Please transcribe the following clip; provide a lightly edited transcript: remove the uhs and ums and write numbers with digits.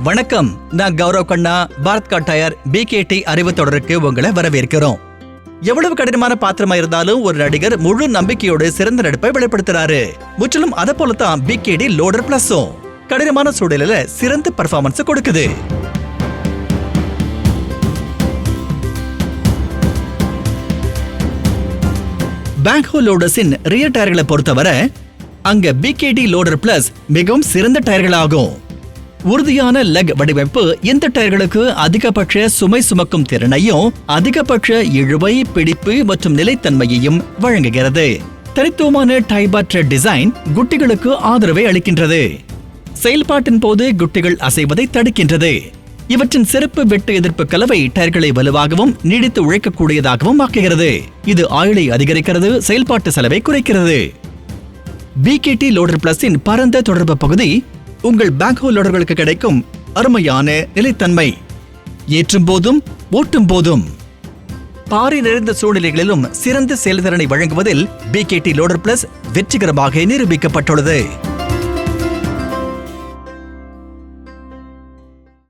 வணக்கம், நான் கௌரவ் கண்ணா. Bharat car tyre BKT அறிவு தொடருக்கு உங்களை வரவேற்கிறோம். எவ்வளவு கடினமான பாத்திரமா இருந்தாலும் ஒரு நடிகர் முழு நம்பிக்கையோடு சிறந்த நடிப்பை வெளிப்படுத்துறாரு. முற்றிலும் அதை போலத்தான் BKT லோடர் பிளஸும் கடினமான சூழலில் சிறந்த பெர்ஃபார்மன்ஸ் கொடுக்குது. பேக்ஹோ லோடர்ஸின் ரியர் டயர்களை பொறுத்தவரை அங்க BKT லோடர் பிளஸ் மிகவும் சிறந்த டயர்களாகும். உறுதியான லெக் வடிவமைப்பு இந்த டயர்களுக்கு அதிகபட்ச சுமை சுமக்கும் திறனையும் அதிகபட்ச இழுவை, பிடிப்பு மற்றும் நிலைத்தன்மையையும் வழங்குகிறது. தனித்துவமான டைபாட் டிசைன் குட்டிகளுக்கு ஆதரவை அளிக்கின்றது. செயல்பாட்டின் போது குட்டிகள் அசைவதை தடுக்கின்றது. இவற்றின் சிறப்பு வெட்டு எதிர்ப்பு கலவை டயர்களை வலுவாகவும் நீடித்து உழைக்கக்கூடியதாகவும் ஆக்குகிறது. இது ஆயுளை அதிகரிக்கிறது, செயல்பாட்டு செலவை குறைக்கிறது. BKT லோடர் பிளஸின் பரந்த தொடர்பு பகுதி உங்கள் பேக்ஹோ லோடர்களுக்கு கிடைக்கும் அருமையான நிலைத்தன்மை. ஏற்றும் போதும் ஓட்டும் போதும் பாறை நிறைந்த சூழ்நிலைகளிலும் சிறந்த செயல்திறனை வழங்குவதில் BKT லோடர் பிளஸ் வெற்றிகரமாக நிரூபிக்கப்பட்டுள்ளது.